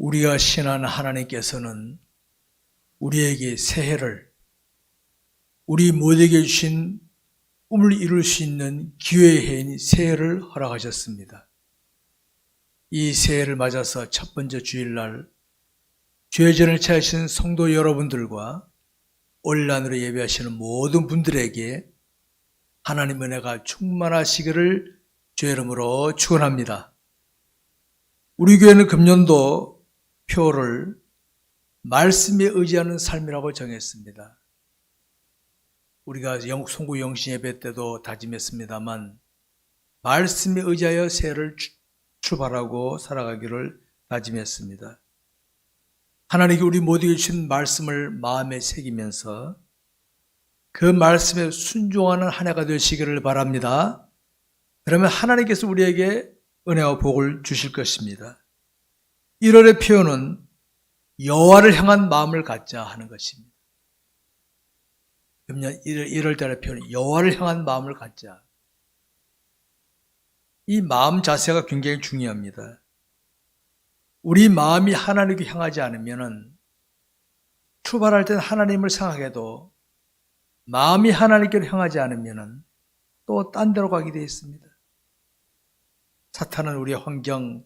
우리가 신한 하나님께서는 우리에게 새해를, 우리 모두에게 주신 꿈을 이룰 수 있는 기회의 해인 새해를 허락하셨습니다. 이 새해를 맞아서 첫 번째 주일날 죄전을 취하신 성도 여러분들과 온라인으로 예배하시는 모든 분들에게 하나님 은혜가 충만하시기를 주의 이름으로 축원합니다. 우리 교회는 금년도 표를 말씀에 의지하는 삶이라고 정했습니다. 우리가 송구 영신 예배 때도 다짐했습니다만 말씀에 의지하여 새해를 출발하고 살아가기를 다짐했습니다. 하나님께 우리 모두에게 주신 말씀을 마음에 새기면서 그 말씀에 순종하는 한 해가 되시기를 바랍니다. 그러면 하나님께서 우리에게 은혜와 복을 주실 것입니다. 1월의 표현은 여호와를 향한 마음을 갖자 하는 것입니다. 금년 1월 달의 표현은 여호와를 향한 마음을 갖자. 이 마음 자세가 굉장히 중요합니다. 우리 마음이 하나님께 향하지 않으면 출발할 때는 하나님을 생각해도 마음이 하나님께로 향하지 않으면 또 딴 데로 가게 되어 있습니다. 사탄은 우리의 환경,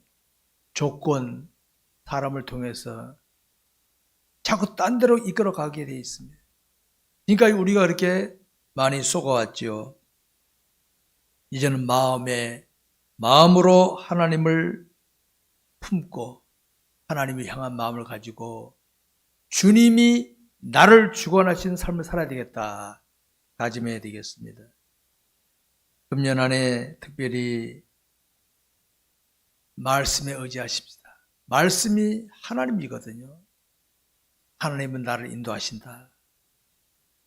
조건, 사람을 통해서 자꾸 딴 데로 이끌어 가게 되어 있습니다. 그러니까 우리가 그렇게 많이 속아왔죠. 이제는 마음으로 하나님을 품고 하나님을 향한 마음을 가지고 주님이 나를 주관하신 삶을 살아야 되겠다 다짐해야 되겠습니다. 금년 안에 특별히 말씀에 의지하십시다. 말씀이 하나님이거든요. 하나님은 나를 인도하신다.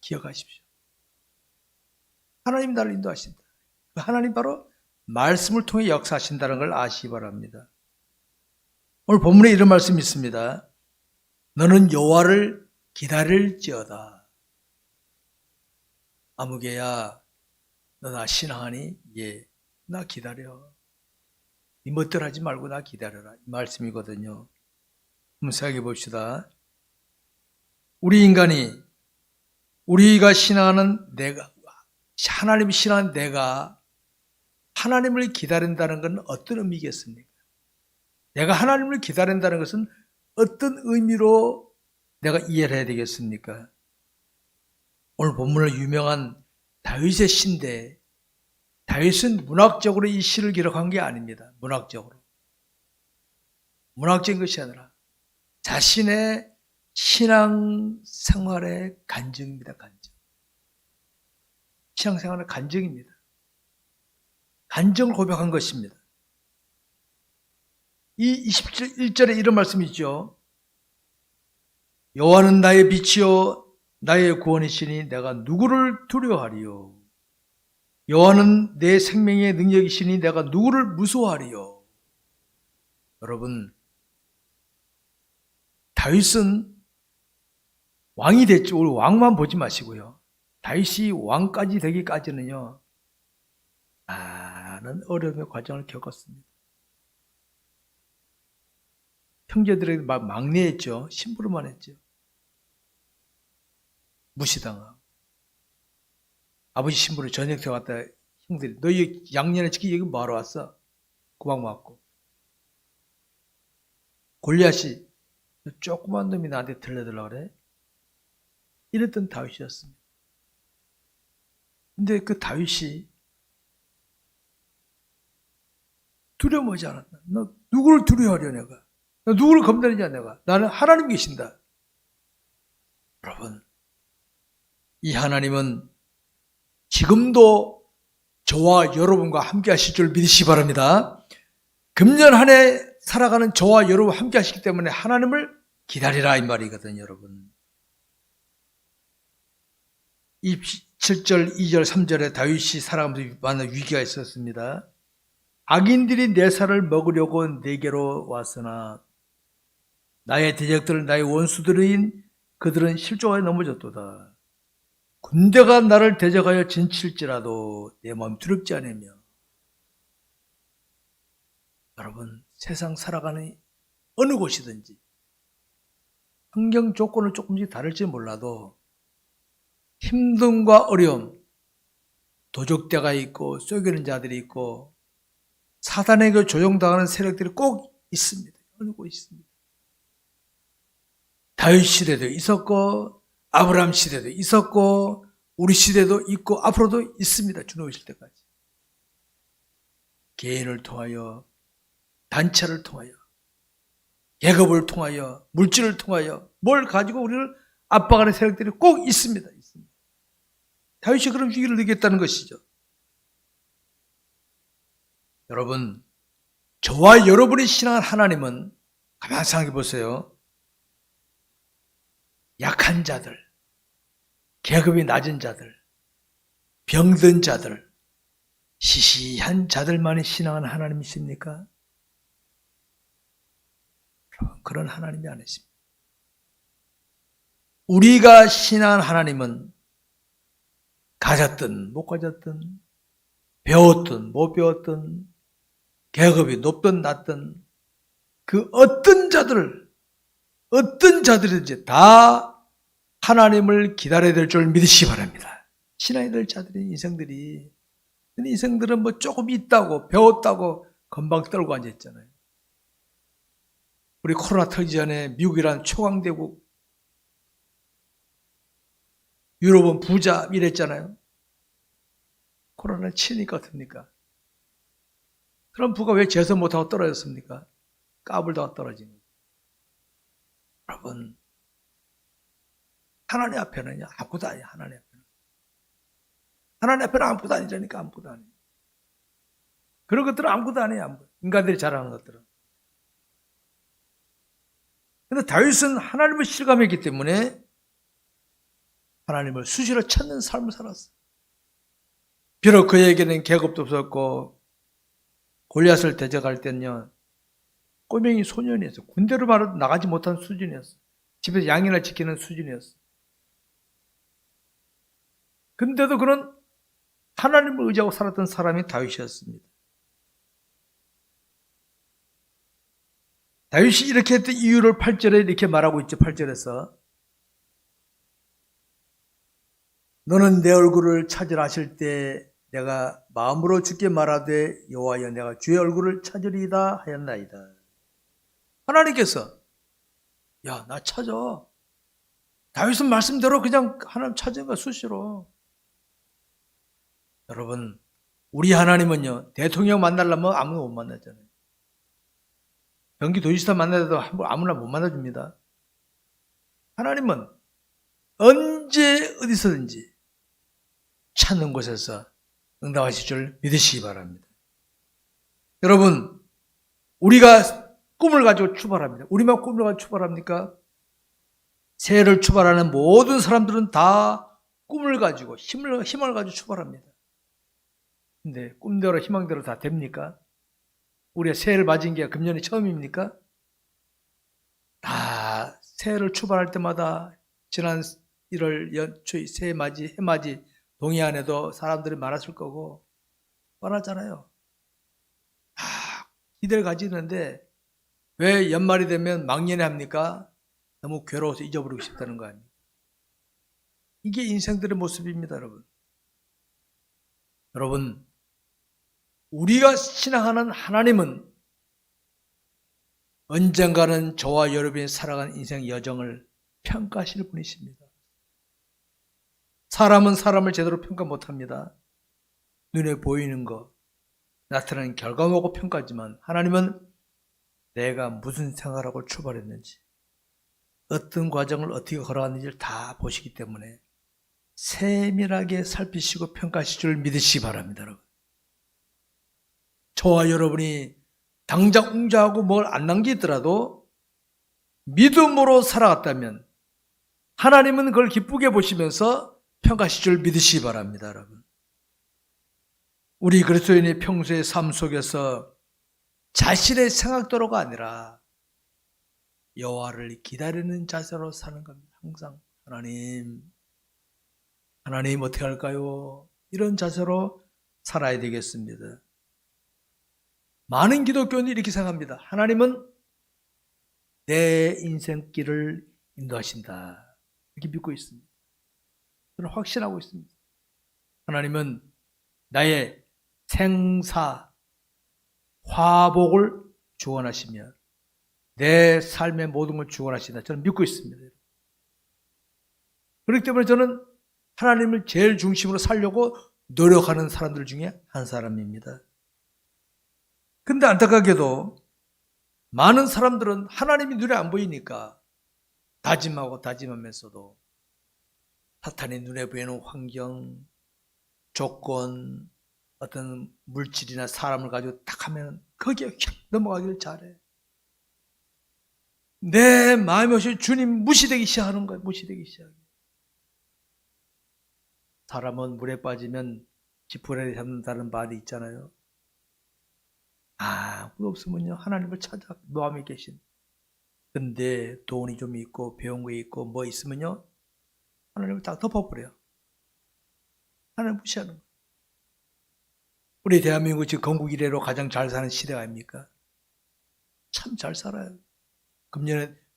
기억하십시오. 하나님 나를 인도하신다. 하나님 바로 말씀을 통해 역사하신다는 걸 아시기 바랍니다. 오늘 본문에 이런 말씀이 있습니다. 너는 여호와를 기다릴지어다. 아무개야 너 나 신앙하니? 예, 나 기다려. 네 멋대로 하지 말고 나 기다려라. 이 말씀이거든요. 한번 생각해 봅시다. 우리 인간이 우리가 신앙하는 내가, 하나님을 신앙하는 내가 하나님을 기다린다는 건 어떤 의미겠습니까? 내가 하나님을 기다린다는 것은 어떤 의미로 내가 이해를 해야 되겠습니까? 오늘 본문을 유명한 다윗의 시인데 다윗은 문학적으로 이 시를 기록한 게 아닙니다. 문학적인 것이 아니라 자신의 신앙 생활의 간증입니다. 신앙 생활의 간증입니다. 간증을 고백한 것입니다. 이 21절에 이런 말씀이 있죠. 여호와는 나의 빛이요 나의 구원이시니 내가 누구를 두려워하리요. 여호와는 내 생명의 능력이시니 내가 누구를 무서워하리요. 여러분, 다윗은 왕이 됐죠. 우리 왕만 보지 마시고요. 다윗이 왕까지 되기까지는요. 많은 어려움의 과정을 겪었습니다. 형제들에게 막내했죠. 심부름만 했죠. 무시당하고. 아버지 심부름 저녁 때 왔다 형들이 너희 양년에 지키 여기 뭐하러 왔어? 고막 맞고. 골리앗이 조그만 놈이 나한테 들려달라고 그래? 이랬던 다윗이었습니다. 근데 그 다윗이 두려워하지 않았다. 너 누구를 두려워하려 내가? 너 누구를 겁내느냐 내가? 나는 하나님 계신다. 여러분, 이 하나님은 지금도 저와 여러분과 함께 하실 줄 믿으시기 바랍니다. 금년 한 해 살아가는 저와 여러분 함께 하시기 때문에 하나님을 기다리라 이 말이거든요. 여러분. 7절, 2절, 3절에 다윗이 살아가면서 많은 위기가 있었습니다. 악인들이 내 살을 먹으려고 내게로 왔으나 나의 대적들, 나의 원수들인 그들은 실족하여 넘어졌도다. 군대가 나를 대적하여 진칠지라도 내 마음 두렵지 않으며. 여러분, 세상 살아가는 어느 곳이든지 환경 조건은 조금씩 다를지 몰라도 힘듦과 어려움, 도적대가 있고 쏘기는 자들이 있고 사단에게 조종당하는 세력들이 꼭 있습니다. 어느 곳 있습니다. 다윗 시대도 있었고 아브라함 시대도 있었고 우리 시대도 있고 앞으로도 있습니다. 주님 오실 때까지. 개인을 통하여 단체를 통하여 계급을 통하여 물질을 통하여 뭘 가지고 우리를 압박하는 세력들이 꼭 있습니다. 다윗이 그런 위기를 느꼈다는 것이죠. 여러분, 저와 여러분이 신앙한 하나님은 가만히 생각해 보세요. 약한 자들, 계급이 낮은 자들, 병든 자들, 시시한 자들만이 신앙한 하나님이십니까? 그런 하나님이 아니십니다. 우리가 신앙한 하나님은 가졌든 못 가졌든 배웠든 못 배웠든 계급이 높든 낮든 그 어떤 자들이든지 다 하나님을 기다려야 될 줄 믿으시기 바랍니다. 신앙이 될 자들의 인생들은 뭐 조금 있다고 배웠다고 건방 떨고 앉아있잖아요. 우리 코로나 터지기 전에 미국이란 초강대국, 유럽은 부자 이랬잖아요. 코로나를 치니까 어떻습니까? 트럼프가 왜 재선 못하고 떨어졌습니까? 까불다가 떨어진 거예요. 여러분, 하나님 앞에는요, 아무것도 아니에요, 하나님 앞에는. 하나님 앞에는 아무것도 아니라니까, 아무것도 아니에요. 그런 것들은 아무것도 아니에요, 아무것도. 인간들이 잘하는 것들은. 근데 다윗은 하나님을 실감했기 때문에 하나님을 수시로 찾는 삶을 살았어요. 비록 그에게는 계급도 없었고 골리앗을 대적할 때는요 꼬맹이 소년이었어요. 군대로 바로 나가지 못한 수준이었어요. 집에서 양이나 지키는 수준이었어요. 근데도 그런 하나님을 의지하고 살았던 사람이 다윗이었습니다. 다윗이 이렇게 했던 이유를 8절에 이렇게 말하고 있죠. 8절에서 너는 내 얼굴을 찾으라 하실 때 내가 마음으로 주께 말하되 여호와여 내가 주의 얼굴을 찾으리이다 하였나이다. 하나님께서 야, 나 찾아. 다윗은 말씀대로 그냥 하나님 찾은 거야, 수시로. 여러분, 우리 하나님은요 대통령 만나려면 아무나 못 만나잖아요. 경기도지사 만나도 아무나 못 만나줍니다. 하나님은 언제 어디서든지 찾는 곳에서 응답하실 줄 믿으시기 바랍니다. 여러분, 우리가 꿈을 가지고 출발합니다. 우리만 꿈을 가지고 출발합니까? 새해를 출발하는 모든 사람들은 다 꿈을 가지고 희망을 가지고 출발합니다. 근데 꿈대로 희망대로 다 됩니까? 우리가 새해를 맞은 게 금년이 처음입니까? 다 새해를 출발할 때마다 지난 1월 연초에 새해맞이, 해맞이 동해안에도 사람들이 많았을 거고 많았잖아요. 다 기대를 가지는데 왜 연말이 되면 망연해 합니까? 너무 괴로워서 잊어버리고 싶다는 거 아닙니까? 이게 인생들의 모습입니다, 여러분. 여러분, 우리가 신앙하는 하나님은 언젠가는 저와 여러분이 살아간 인생 여정을 평가하실 분이십니다. 사람은 사람을 제대로 평가 못합니다. 눈에 보이는 거, 나타나는 결과만 보고 평가하지만 하나님은 내가 무슨 생각을 하고 출발했는지 어떤 과정을 어떻게 걸어갔는지를 다 보시기 때문에 세밀하게 살피시고 평가하실 줄 믿으시기 바랍니다. 여러분. 저와 여러분이 당장 웅자하고 뭘 안 남기더라도 믿음으로 살아갔다면 하나님은 그걸 기쁘게 보시면서 평가하실 줄 믿으시기 바랍니다. 여러분. 우리 그리스도인의 평소의 삶 속에서 자신의 생각대로가 아니라 여호와를 기다리는 자세로 사는 겁니다. 항상 하나님 어떻게 할까요? 이런 자세로 살아야 되겠습니다. 많은 기독교인들이 이렇게 생각합니다. 하나님은 내 인생길을 인도하신다. 이렇게 믿고 있습니다. 저는 확신하고 있습니다. 하나님은 나의 생사, 화복을 주관하시며 내 삶의 모든 걸 주관하신다. 저는 믿고 있습니다. 그렇기 때문에 저는 하나님을 제일 중심으로 살려고 노력하는 사람들 중에 한 사람입니다. 근데 안타깝게도 많은 사람들은 하나님이 눈에 안 보이니까 다짐하면서도 사탄이 눈에 보이는 환경, 조건, 어떤 물질이나 사람을 가지고 딱 하면 거기에 휙 넘어가기를 잘해. 내 마음이 없이 주님 무시되기 시작하는 거예요. 무시되기 시작해. 사람은 물에 빠지면 지푸라기 잡는다는 말이 있잖아요. 아무도 없으면요 하나님을 찾아 마음에 계신. 근데 돈이 좀 있고 배운 거 있고 뭐 있으면요 하나님을 딱 덮어버려요. 하나님 무시하는 거예요. 우리 대한민국 지금 건국 이래로 가장 잘 사는 시대가 아닙니까? 참 잘 살아요.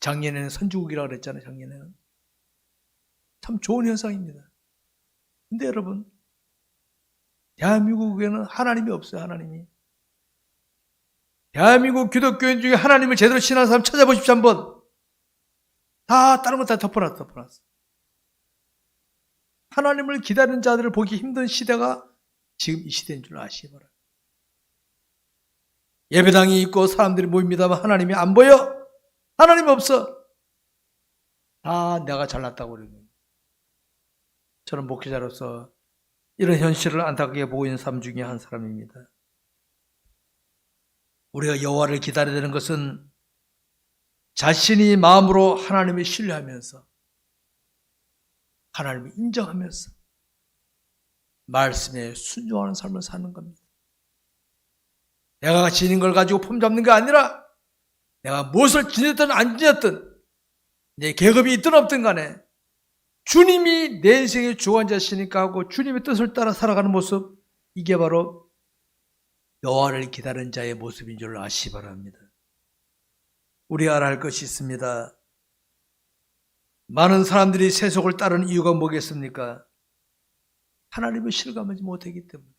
작년에는 선진국이라고 그랬잖아요. 작년에는 참 좋은 현상입니다. 근데 여러분 대한민국에는 하나님이 없어요. 하나님이. 대한민국 기독교인 중에 하나님을 제대로 신하는 사람 찾아보십시오. 한번. 다 다른 거 다 덮어놨어. 하나님을 기다리는 자들을 보기 힘든 시대가 지금 이 시대인 줄 아시기 바랍니다. 예배당이 있고 사람들이 모입니다만 하나님이 안 보여. 하나님이 없어. 다 내가 잘났다고 그러는. 저는 목회자로서 이런 현실을 안타깝게 보고 있는 사람 중에 한 사람입니다. 우리가 여호와를 기다려야 되는 것은 자신이 마음으로 하나님을 신뢰하면서 하나님을 인정하면서 말씀에 순종하는 삶을 사는 겁니다. 내가 지닌 걸 가지고 폼 잡는 게 아니라 내가 무엇을 지녔든 안 지녔든 내 계급이 있든 없든 간에 주님이 내 인생의 주관자시니까 하고 주님의 뜻을 따라 살아가는 모습, 이게 바로 여호와를 기다리는 자의 모습인 줄 아시기 바랍니다. 우리가 알아야 할 것이 있습니다. 많은 사람들이 세속을 따르는 이유가 뭐겠습니까? 하나님을 실감하지 못하기 때문에.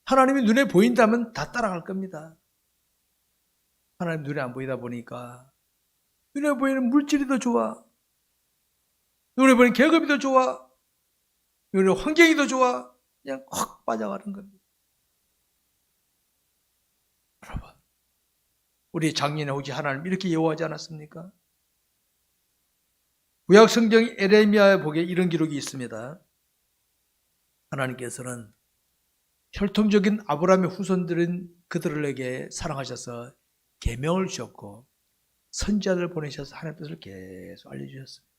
하나님이 눈에 보인다면 다 따라갈 겁니다. 하나님 눈에 안 보이다 보니까 눈에 보이는 물질이 더 좋아. 눈에 보이는 계급이 더 좋아. 눈에 보이는 환경이 더 좋아. 그냥 확 빠져가는 겁니다. 여러분, 우리 작년에 혹시 하나님 이렇게 예호하지 않았습니까? 구약 성경 에레미야 복에 이런 기록이 있습니다. 하나님께서는 혈통적인 아브라함의 후손들은 그들에게 사랑하셔서 계명을 주셨고 선지자를 보내셔서 하나님의 뜻을 계속 알려주셨습니다.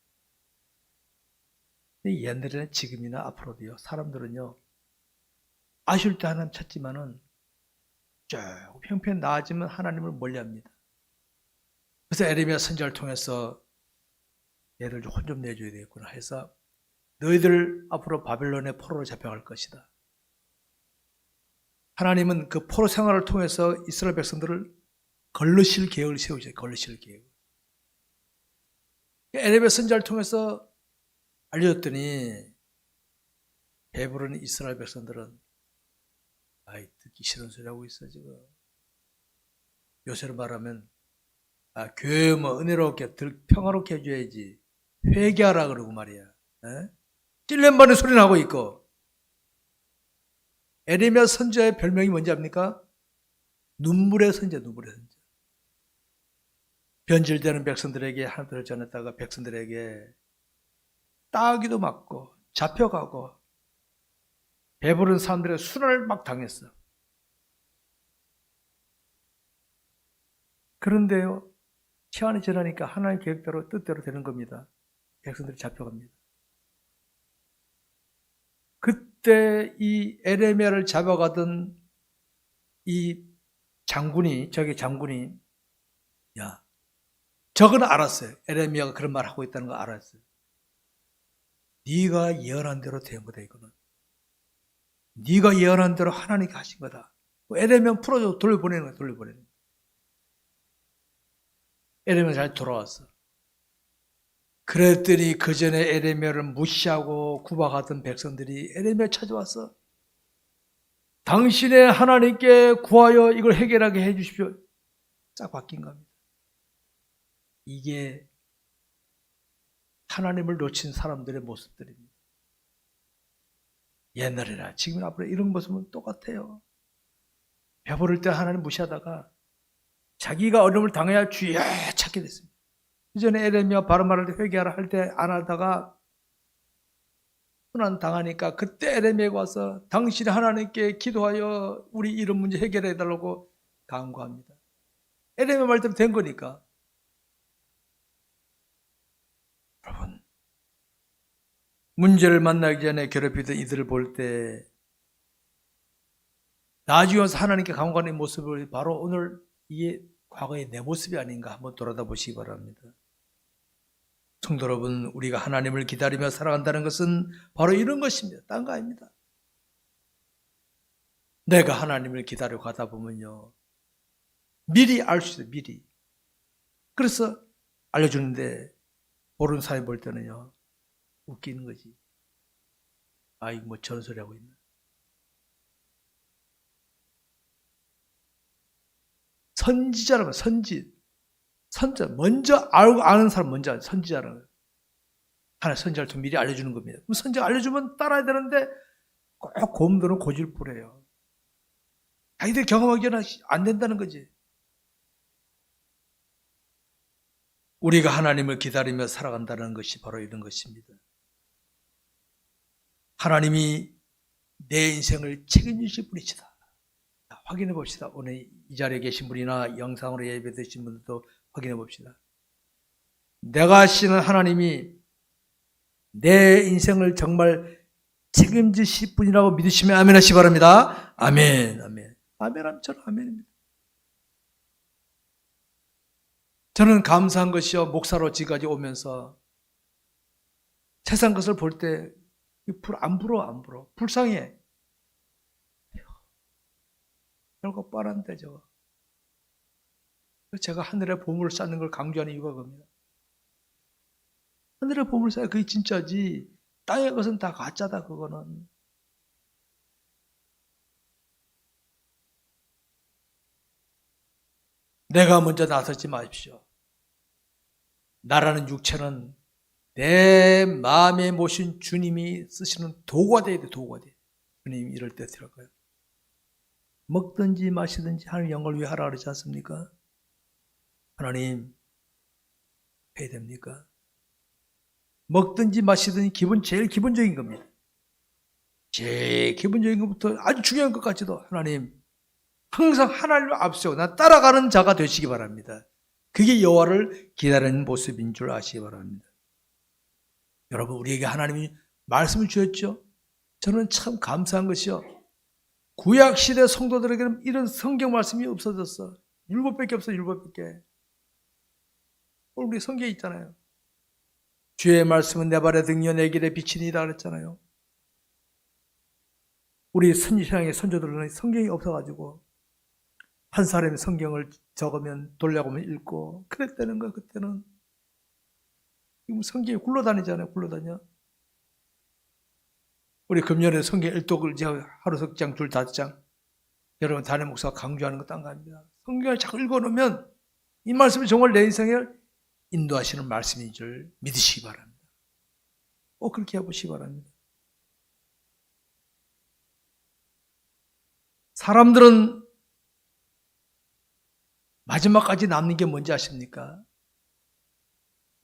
옛날에는 지금이나 앞으로도요, 사람들은요, 아쉬울 때 하나님 찾지만은 쭉 형편 나아지면 하나님을 멀리합니다. 그래서 에레미야 선지자를 통해서 얘들 좀 혼 좀 내줘야 되겠구나 해서 너희들 앞으로 바벨론의 포로로 잡혀갈 것이다. 하나님은 그 포로 생활을 통해서 이스라엘 백성들을 걸르실 계획을 세우셨어요. 걸르실 계획. 에레미야 선지자를 통해서 알려줬더니 배부른 이스라엘 백성들은 아이 듣기 싫은 소리 하고 있어 지금. 요새로 말하면 교회 뭐 은혜롭게 평화롭게 해줘야지 회개하라 그러고 말이야. 찔렘반의 소리는 하고 있고. 에레미야 선지자의 별명이 뭔지 압니까? 눈물의 선지자, 눈물의 선지자. 변질되는 백성들에게 하나님을 전했다가 백성들에게 따귀도 맞고 잡혀가고 배부른 사람들의 순환을 막 당했어. 그런데요, 시간이 지나니까 하나님 계획대로 뜻대로 되는 겁니다. 백성들이 잡혀갑니다. 그때 이 에레미야를 잡아가던 이 장군이, 야, 저건 알았어요. 에레미야가 그런 말 하고 있다는 거 알았어요. 네가 예언한 대로 된 거다 이거는. 네가 예언한 대로 하나님이 하신 거다. 에레미야 풀어줘 돌려보내는 거야. 돌려보내는 거야. 에레미야가 잘 돌아왔어. 그랬더니 그 전에 에레미야를 무시하고 구박하던 백성들이 에레미야 찾아왔어. 당신의 하나님께 구하여 이걸 해결하게 해주십시오. 싹 바뀐 겁니다. 이게 하나님을 놓친 사람들의 모습들입니다. 옛날이나 지금 앞으로 이런 모습은 똑같아요. 배부를 때 하나님 무시하다가 자기가 어려움을 당해야 주여 찾게 됐습니다. 이전에 에레미야 바른 말을 회개하라 할 때 안 하다가 순환 당하니까 그때 에레미야가 와서 당신이 하나님께 기도하여 우리 이런 문제 해결해 달라고 간구합니다. 에레미야 말대로 된 거니까. 여러분, 문제를 만나기 전에 괴롭히던 이들을 볼 때 나중에 와서 하나님께 간구하는 모습을 바로 오늘 이게 과거의 내 모습이 아닌가 한번 돌아다 보시기 바랍니다. 성도 여러분, 우리가 하나님을 기다리며 살아간다는 것은 바로 이런 것입니다. 딴 거 아닙니다. 내가 하나님을 기다려 가다 보면요, 미리 알 수 있어요. 미리. 그래서 알려주는데 모르는 사람이 볼 때는요, 웃기는 거지. 아, 이거 뭐 저런 소리 하고 있나. 선지자라면 선지자 먼저 알고 아는 사람 먼저 알아요. 선지자라는 하나의 선지자를 좀 미리 알려주는 겁니다. 그럼 선지자 알려주면 따라야 되는데 꼭 고음들은 고집부려요. 자기들 경험하기 전에 안 된다는 거지. 우리가 하나님을 기다리며 살아간다는 것이 바로 이런 것입니다. 하나님이 내 인생을 책임지실 분이시다. 확인해 봅시다. 오늘 이 자리에 계신 분이나 영상으로 예배 드신 분들도 확인해 봅시다. 내가 아시는 하나님이 내 인생을 정말 책임지실 분이라고 믿으시면 아멘 하시기 바랍니다. 아멘, 아멘. 아멘 하면 저는 아멘입니다. 저는 감사한 것이요, 목사로 지금까지 오면서 세상 것을 볼 때 안 불어. 불쌍해. 별거 뻔한데 저거. 제가 하늘의 보물을 쌓는 걸 강조하는 이유가 그겁니다. 하늘의 보물을 쌓아야 그게 진짜지, 땅의 것은 다 가짜다. 그거는. 내가 먼저 나서지 마십시오. 나라는 육체는 내 마음에 모신 주님이 쓰시는 도구가 돼야 돼. 도구가 돼. 주님이 이럴 때 들어가요. 먹든지 마시든지 하나님 영광을 위해 하라 그러지 않습니까? 하나님 해야 됩니까? 먹든지 마시든지 제일 기본적인 겁니다. 제일 기본적인 것부터 아주 중요한 것까지도 하나님, 항상 하나님을 앞세우고 나 따라가는 자가 되시기 바랍니다. 그게 여호와를 기다리는 모습인 줄 아시기 바랍니다. 여러분, 우리에게 하나님이 말씀을 주셨죠? 저는 참 감사한 것이요, 구약시대 성도들에게는 이런 성경 말씀이 없어졌어. 율법밖에 없어. 율법밖에. 우리 성경에 있잖아요. 주의 말씀은 내 발의 등이요 내 길의 빛이니이다 그랬잖아요. 우리 선지신앙의 선조들은 성경이 없어가지고 한 사람이 성경을 적으면 돌려보면 읽고 그랬다는 거야. 그때는 성경이 굴러다니잖아요. 굴러다녀. 우리 금년에 성경 1독을 하루 석장 줄 5장 여러분 담임 목사가 강조하는 거 딴 거 아닙니다. 성경을 자꾸 읽어놓으면 이 말씀이 정말 내 인생을 인도하시는 말씀인 줄 믿으시기 바랍니다. 꼭 그렇게 해보시기 바랍니다. 사람들은 마지막까지 남는 게 뭔지 아십니까?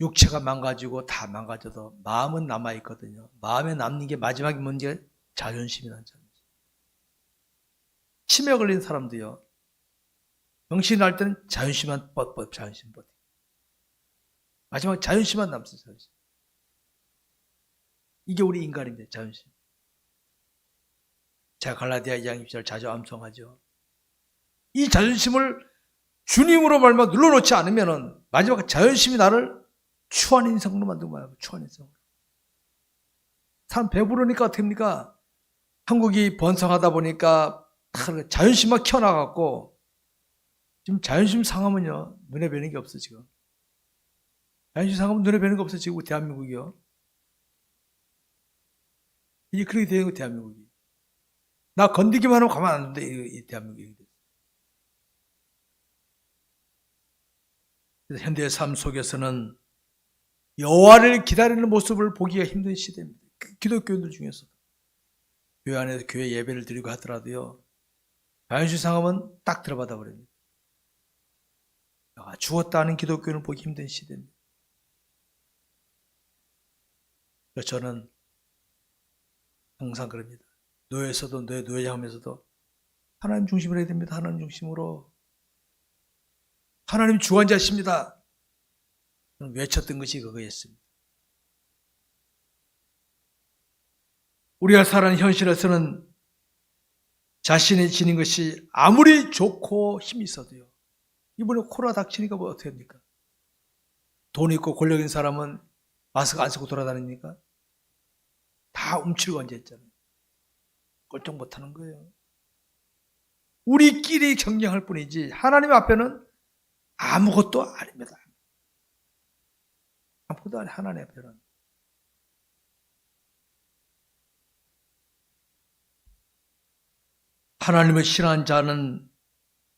육체가 망가지고 다 망가져도 마음은 남아있거든요. 마음에 남는 게 마지막에 뭔지 자존심이라는 자존심. 치매 걸린 사람도요, 병신이 날 때는 자존심만 자존심 뻗. 마지막 자존심만 남았어요. 자존심. 이게 우리 인간입니다. 자존심. 제가 갈라디아 2장 20절 자주 암송하죠. 이 자존심을 주님으로 말마 눌러놓지 않으면은 마지막 자존심이 나를 추한 인생으로 만들고 말이야. 추한 인생으로. 사람 배부르니까 어떻게 합니까? 한국이 번성하다 보니까 자존심만 키워나갔고 지금 자존심 상하면요 눈에 뵈는 게 없어 지금. 자연주의 상업은 눈에 뵈는 거 없어, 지금 대한민국이요. 이제 그렇게 되는 거, 대한민국이. 나 건드기만 하면 가만 안 둔다, 이 대한민국이. 그래서 현대의 삶 속에서는 여호와를 기다리는 모습을 보기가 힘든 시대입니다. 기독교인들 중에서 교회 안에서 교회 예배를 드리고 하더라도요, 자연주의 상업은 딱 들어받아 버립니다. 죽었다는 기독교인을 보기 힘든 시대입니다. 그래서 저는 항상 그럽니다. 노예에서도, 노예장에서도 하나님 중심으로 해야 됩니다. 하나님 중심으로. 하나님 주관자십니다. 외쳤던 것이 그거였습니다. 우리가 살아가는 현실에서는 자신이 지닌 것이 아무리 좋고 힘이 있어도요, 이번에 코로나 닥치니까 뭐 어떻게 합니까? 돈 있고 권력 있는 사람은 마스크 안 쓰고 돌아다니니까 다 움츠리고 앉아있잖아요. 꼴쩍 못하는 거예요. 우리끼리 경쟁할 뿐이지 하나님 앞에는 아무것도 아닙니다. 아무것도 아니, 하나님 앞에는. 하나님을 신앙한 자는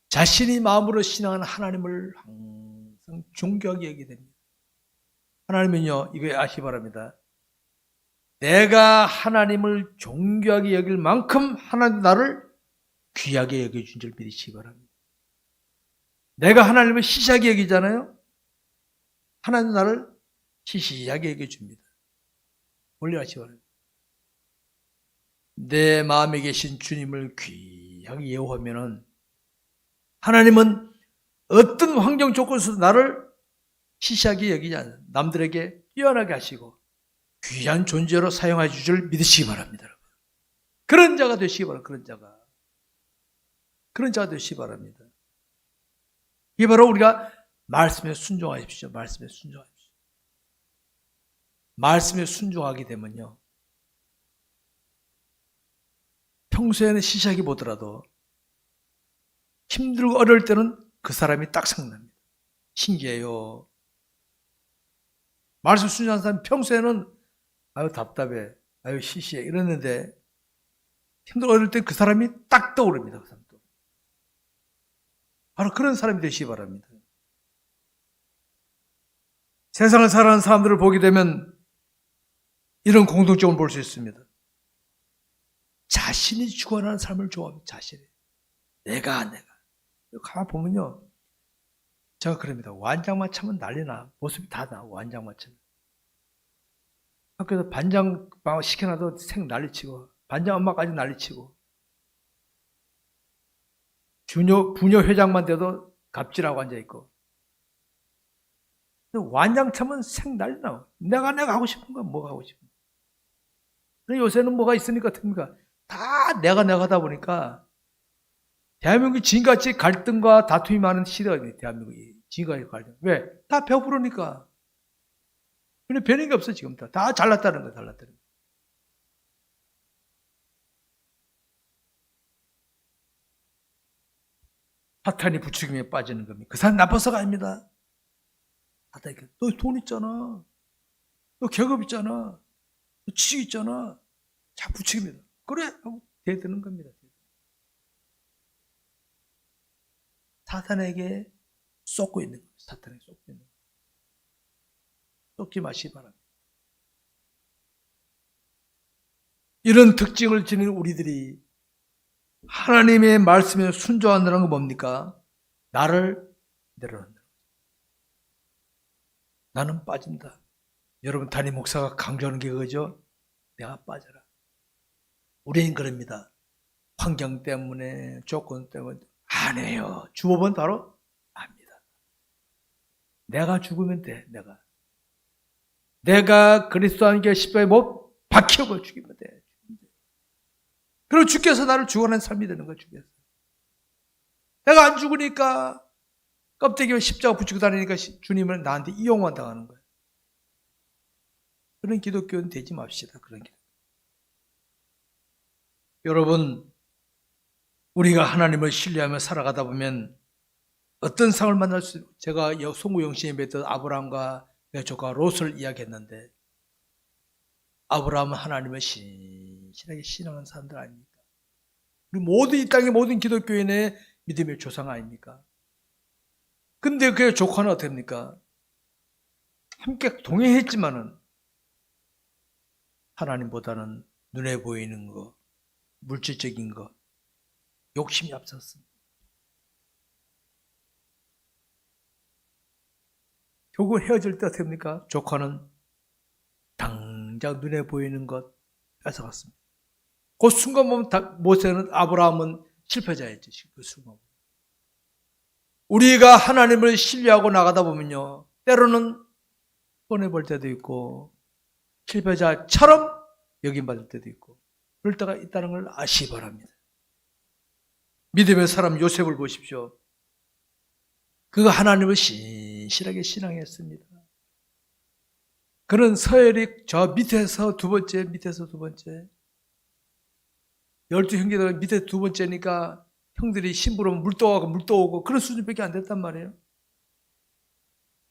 자신이 마음으로 신앙하는 하나님을 항상 존경하게 여기게 됩니다. 하나님은요, 이거 아시기 바랍니다. 내가 하나님을 존경하게 여길 만큼 하나님 나를 귀하게 여겨준 줄 믿으시기 바랍니다. 내가 하나님을 시시하게 여기잖아요. 하나님 나를 시시하게 여겨줍니다. 올려하시기 바랍니다. 내 마음에 계신 주님을 귀하게 예호하면은 하나님은 어떤 환경 조건에서도 나를 시시하게 여기지 않아요. 남들에게 뛰어나게 하시고 귀한 존재로 사용해 주실 줄 믿으시기 바랍니다. 여러분. 그런 자가 되시기 바랍니다. 그런 자가 되시기 바랍니다. 이게 바로 우리가 말씀에 순종하십시오. 말씀에 순종하십시오. 말씀에 순종하게 되면요, 평소에는 시시하게 보더라도 힘들고 어려울 때는 그 사람이 딱 생각납니다. 신기해요. 말씀 순종하는 사람 평소에는 아유 답답해, 아유 시시해 이랬는데 힘들고 어려울 때 그 사람이 딱 떠오릅니다. 그 사람도. 바로 그런 사람이 되시기 바랍니다. 세상을 살아가는 사람들을 보게 되면 이런 공통점을 볼 수 있습니다. 자신이 주관하는 삶을 좋아합니다. 자신이. 내가. 가만 보면요, 제가 그럽니다. 완장만 차면 난리나. 모습이 다 나. 완장만 차면. 학교에서 반장 시켜놔도 생 난리치고, 반장 엄마까지 난리치고, 부녀 회장만 돼도 갑질하고 앉아있고. 완장 차면 생 난리나. 내가 하고 싶은 건 뭐가 하고 싶은 거야. 근데 요새는 뭐가 있으니까 듭니까? 다 내가 하다 보니까 대한민국이 지금같이 갈등과 다툼이 많은 시대가 있네. 대한민국이 지금까지 갈등. 왜? 다 배고프니까. 근데 배는 게 없어. 지금 다 잘났다는 거야. 잘났다는 거야. 사탄이 부추김에 빠지는 겁니다. 그 사람 나빠서가 아닙니다. 사탄이 너 돈 있잖아. 너 계급 있잖아. 너 지식 있잖아. 자 부추깁니다. 그래 하고 대드는 겁니다. 사탄에게 쏟고 있는 거예요. 사탄에게 쏟고 있는 거예요. 쏟지 마시기 바랍니다. 이런 특징을 지닌 우리들이 하나님의 말씀에 순종한다는 건 뭡니까? 나를 내려놓는다. 나는 빠진다. 여러분 담임 목사가 강조하는 게 그거죠? 내가 빠져라. 우리는 그럽니다. 환경 때문에, 조건 때문에 안 해요. 주법은 바로 압니다. 내가 죽으면 돼. 내가 그리스도 안에 십자가에 못 박혀고 죽이면 돼. 그리고 주께서 나를 죽어낸 삶이 되는 거야. 주께서. 내가 안 죽으니까 껍데기에 십자가 붙이고 다니니까 주님은 나한테 이용만 당하는 거야. 그런 기독교는 되지 맙시다. 그런 기독교. 여러분, 우리가 하나님을 신뢰하며 살아가다 보면 어떤 상을 만날 수, 제가 송구영신에 뵀던 아브라함과 내 조카 롯을 이야기했는데 아브라함은 하나님을 신실하게 신앙하는 사람들 아닙니까? 우리 모두 이 땅의 모든 기독교인의 믿음의 조상 아닙니까? 근데 그 조카는 어떻습니까? 함께 동행했지만은 하나님보다는 눈에 보이는 거, 물질적인 거, 욕심이 앞섰습니다. 결국 헤어질 때 어떻게 합니까? 조카는 당장 눈에 보이는 것 뺏어갔습니다. 그 순간 보면 모세는 아브라함은 실패자였죠. 그 순간. 우리가 하나님을 신뢰하고 나가다 보면요, 때로는 손해볼 때도 있고 실패자처럼 여김받을 때도 있고 그럴 때가 있다는 걸 아시기 바랍니다. 믿음의 사람 요셉을 보십시오. 그가 하나님을 신실하게 신앙했습니다. 그는 서열이 저 밑에서 두 번째, 밑에서 두 번째. 12형제들 밑에 두 번째니까 형들이 심부름 물떠가고 물떠오고 그런 수준밖에 안 됐단 말이에요.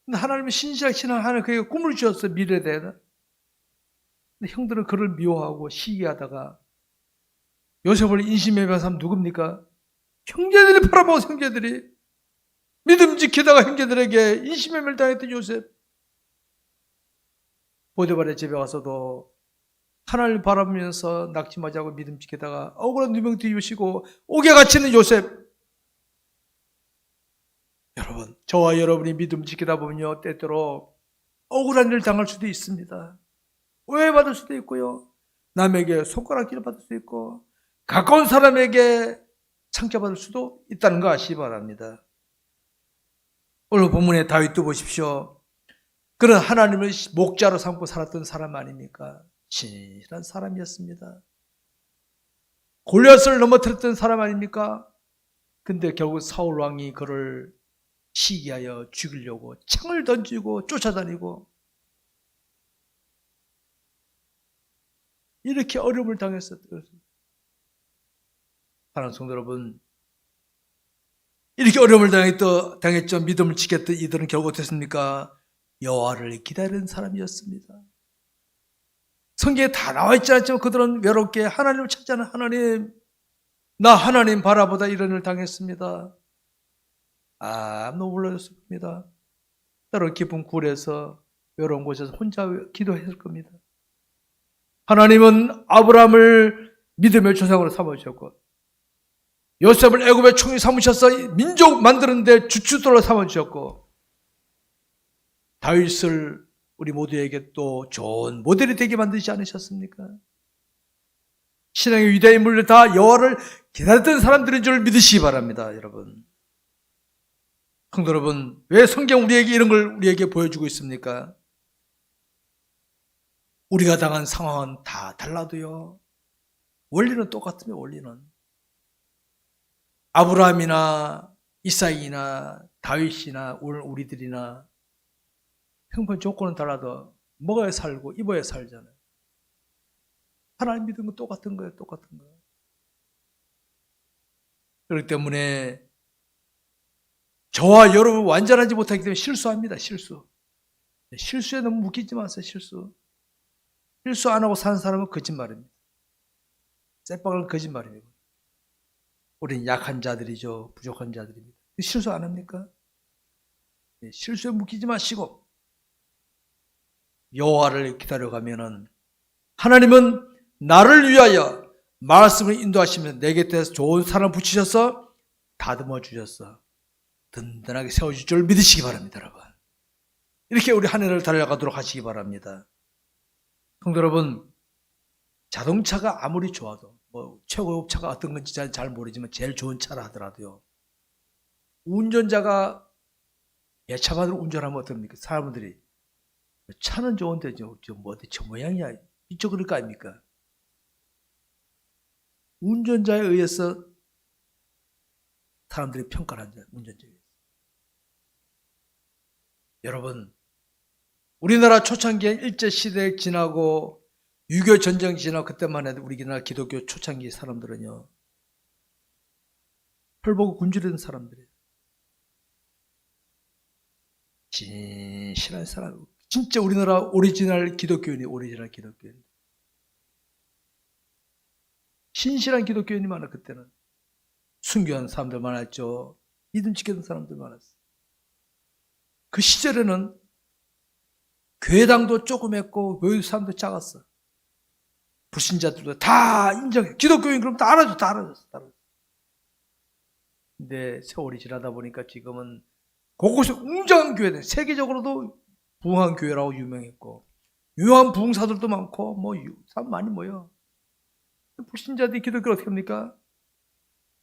근데 하나님은 신실하게 신앙하는 그에게 꿈을 주었어, 미래에 대해서. 근데 형들은 그를 미워하고 시기하다가 요셉을 인신매매한 사람 누굽니까? 형제들이 팔아먹은 형제들이 믿음 지키다가 형제들에게 인신매매를 당했던 요셉. 보디발의 집에 와서도 하나님을 바라보면서 낙심하자고 믿음 지키다가 억울한 누명 뒤우시고 옥에 갇히는 요셉. 여러분, 저와 여러분이 믿음 지키다 보면요, 때때로 억울한 일을 당할 수도 있습니다. 오해받을 수도 있고요, 남에게 손가락질을 받을 수도 있고 가까운 사람에게 상처받을 수도 있다는 거 아시기 바랍니다. 오늘 본문의 다윗도 보십시오. 그는 하나님을 목자로 삼고 살았던 사람 아닙니까? 신실한 사람이었습니다. 골리앗을 넘어뜨렸던 사람 아닙니까? 근데 결국 사울 왕이 그를 시기하여 죽이려고 창을 던지고 쫓아다니고 이렇게 어려움을 당했었어요. 사랑하는 성도 여러분, 이렇게 어려움을 당했죠. 믿음을 지켰던 이들은 결국 어땠습니까? 여호와를 기다리는 사람이었습니다. 성경에 다 나와 있지 않지만 그들은 외롭게 하나님을 찾자는 하나님, 나 하나님 바라보다 이런 일을 당했습니다. 너무 올라졌을 겁니다. 때로 깊은 굴에서 외로운 곳에서 혼자 기도했을 겁니다. 하나님은 아브라함을 믿음의 조상으로 삼아주셨고 요셉을 애굽의 총리 삼으셔서 민족 만드는데 주춧돌로 삼아주셨고 다윗을 우리 모두에게 또 좋은 모델이 되게 만드시지 않으셨습니까? 신앙의 위대한 인물들 다 여호와를 기다렸던 사람들인 줄 믿으시기 바랍니다. 여러분, 성도 여러분, 왜 성경 우리에게 이런 걸 우리에게 보여주고 있습니까? 우리가 당한 상황은 다 달라도요, 원리는 똑같으면 원리는 아브라함이나 이삭이나 다윗이나 오늘 우리들이나 형편 조건은 달라도 먹어야 살고 입어야 살잖아요. 하나님 믿은 건 똑같은 거예요. 똑같은 거예요. 그렇기 때문에 저와 여러분 완전하지 못하기 때문에 실수합니다. 실수에 너무 묶이지 마세요. 실수 안 하고 사는 사람은 거짓말입니다. 쌔빵은 거짓말입니다. 우리는 약한 자들이죠. 부족한 자들입니다. 실수 안 합니까? 실수에 묶이지 마시고 여호와를 기다려가면은 하나님은 나를 위하여 말씀을 인도하시면서 내 곁에서 좋은 사람 붙이셔서 다듬어 주셔서 든든하게 세워줄 줄 믿으시기 바랍니다. 여러분, 이렇게 우리 한 해를 달려가도록 하시기 바랍니다. 성도 여러분, 자동차가 아무리 좋아도 최고급 차가 어떤 건지 잘 모르지만 제일 좋은 차라 하더라도요, 운전자가 예차반으로 운전하면 어떻습니까? 사람들이 차는 좋은데 저 모양이야 이쪽 그럴 거 아닙니까? 운전자에 의해서 사람들이 평가를 한다. 운전자에 의해서. 여러분, 우리나라 초창기에 일제시대 지나고 6.25 전쟁 지나고 그때만 해도 우리나라 기독교 초창기 사람들은요, 헐보고 굶주리는 사람들이에요. 진실한 사람, 진짜 우리나라 오리지널 기독교인이 오리지널 기독교인. 신실한 기독교인이 많아. 그때는 순교한 사람들 많았죠. 믿음 지키는 사람들 많았어. 그 시절에는 교회당도 조그맸고 교회 사람도 작았어. 불신자들도 다 인정해. 기독교인 그럼 다 알아줘. 다 알아줬어. 다 알아줬어. 근데 세월이 지나다 보니까 지금은 곳곳에 웅장한 교회들, 세계적으로도 부흥한 교회라고 유명했고 유명한 부흥사들도 많고 뭐 사람 많이 모여. 불신자들이 기독교를 어떻게 합니까?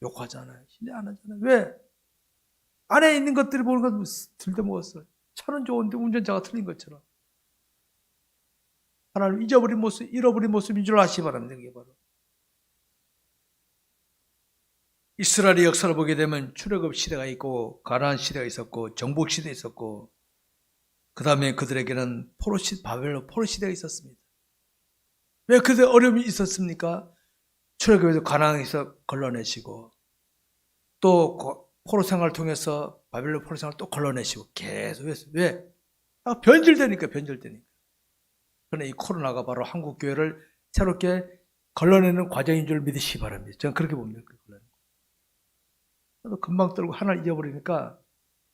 욕하잖아요. 신뢰 안 하잖아요. 왜? 안에 있는 것들을 보는 건 들려먹었어요. 차는 좋은데 운전자가 틀린 것처럼. 하나님 잊어버린 모습, 잃어버린 모습인 줄 아시기 바랍니다. 이게 바로. 이스라엘의 역사를 보게 되면 출애굽 시대가 있고 가나안 시대가 있었고 정복 시대가 있었고 그 다음에 그들에게는 바벨론 포로 시대가 있었습니다. 왜 그들 어려움이 있었습니까? 출애굽에서 가나안에서 걸러내시고 또 포로 생활을 통해서 바벨론 포로 생활을 또 걸러내시고 계속 했어요. 왜? 변질되니까. 그러나 이 코로나가 바로 한국 교회를 새롭게 걸러내는 과정인 줄 믿으시기 바랍니다. 저는 그렇게 봅니다. 금방 떨고 하나를 잊어버리니까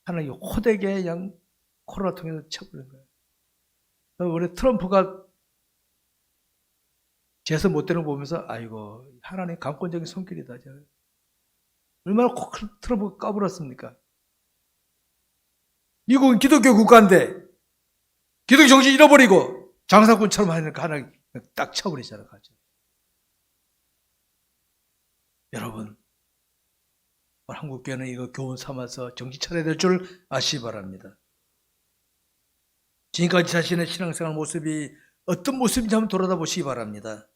하나님 호되게 그냥 코로나 통해서 쳐버린 거예요. 우리 트럼프가 재선 못 되는 거 보면서 아이고 하나님 강권적인 손길이다. 얼마나 트럼프가 까불었습니까? 미국은 기독교 국가인데 기독교 정신 잃어버리고 장사꾼처럼 하니까 하나님 딱 쳐버리잖아요. 여러분 한국교회는 이거 교훈 삼아서 정신 차려야 될 줄 아시기 바랍니다. 지금까지 자신의 신앙생활 모습이 어떤 모습인지 한번 돌아다보시기 바랍니다.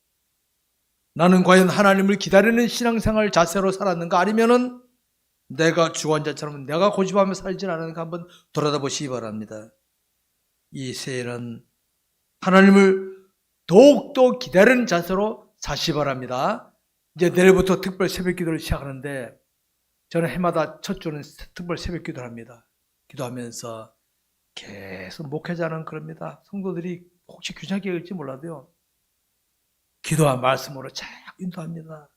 나는 과연 하나님을 기다리는 신앙생활 자세로 살았는가 아니면은 내가 주관자처럼 내가 고집하며 살지 않았는가 한번 돌아다보시기 바랍니다. 이 새해는 하나님을 더욱더 기다리는 자세로 사시기 바랍니다. 이제 내일부터 특별 새벽 기도를 시작하는데 저는 해마다 첫 주는 특별 새벽 기도를 합니다. 기도하면서 계속 목회자는 그럽니다. 성도들이 혹시 귀찮게 읽을지 몰라도요. 기도와 말씀으로 자꾸 인도합니다.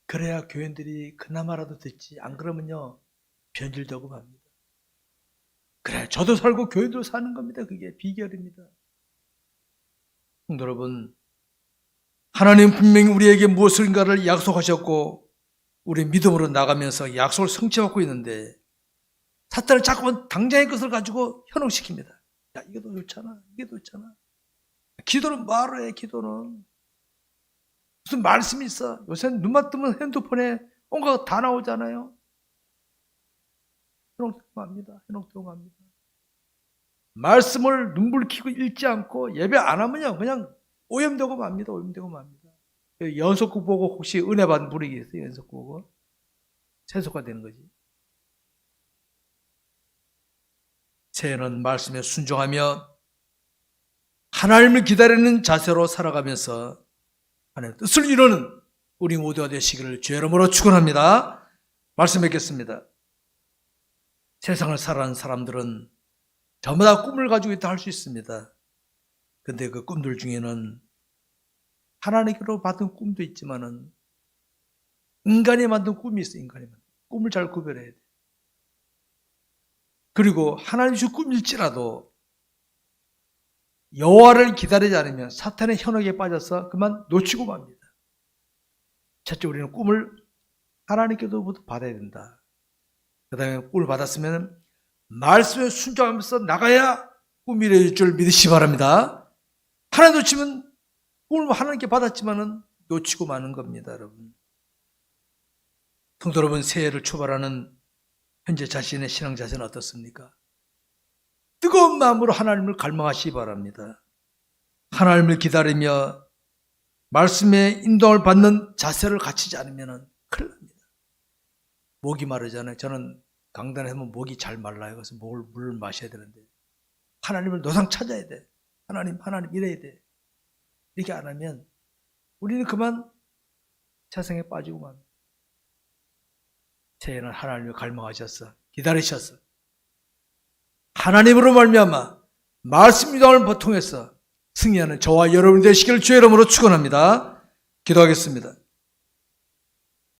그래야 교인들이 그나마라도 듣지. 안 그러면요. 변질되고 맙니다. 그래 저도 살고 교인도 사는 겁니다. 그게 비결입니다. 성도 여러분, 하나님 분명히 우리에게 무엇인가를 약속하셨고 우리 믿음으로 나가면서 약속을 성취하고 있는데 사탄은 자꾸만 당장의 것을 가지고 현혹시킵니다. 야 이게 더 좋잖아. 이게 더 좋잖아. 기도는 뭐하러 해. 기도는 무슨 말씀이 있어. 요새 눈만 뜨면 핸드폰에 온갖 다 나오잖아요. 현혹되고 맙니다. 말씀을 눈물 키고 읽지 않고 예배 안 하면요 그냥 오염되고 맙니다. 연속국 보고 혹시 은혜 받은 분위기 있어요? 연속국 보고 세속화 되는 거지. 새해는 말씀에 순종하며 하나님을 기다리는 자세로 살아가면서 하나님의 뜻을 이루는 우리 모두가 되시기를 주의 이름으로 축원합니다. 말씀 뵙겠습니다. 세상을 살아가는 사람들은 저마다 꿈을 가지고 있다 할 수 있습니다. 근데 그 꿈들 중에는 하나님께로 받은 꿈도 있지만은 인간이 만든 꿈이 있어요. 인간이 만든 꿈을 잘 구별해야 돼. 그리고 하나님 주신 꿈일지라도 여호와를 기다리지 않으면 사탄의 현혹에 빠져서 그만 놓치고 맙니다. 첫째 우리는 꿈을 하나님께로부터 받아야 된다. 그 다음에 꿈을 받았으면 말씀에 순종하면서 나가야 꿈이 이룰 줄 믿으시기 바랍니다. 하나 놓치면 꿈을 하나님께 받았지만은 놓치고 마는 겁니다, 여러분. 성도 여러분, 새해를 출발하는 현재 자신의 신앙 자세는 어떻습니까? 뜨거운 마음으로 하나님을 갈망하시기 바랍니다. 하나님을 기다리며 말씀의 인도를 받는 자세를 갖추지 않으면 큰일 납니다. 목이 마르잖아요. 저는 강단에 하면 목이 잘 말라요. 그래서 물을 마셔야 되는데 하나님을 노상 찾아야 돼. 하나님 이래야 돼. 이렇게 안 하면 우리는 그만 세상에 빠지고 맙니다. 새해는 하나님을 갈망하셔서 기다리셔서 하나님으로 말미암아 말씀 묵상을 통해서 승리하는 저와 여러분 되시기를 주의 이름으로 축원합니다. 기도하겠습니다.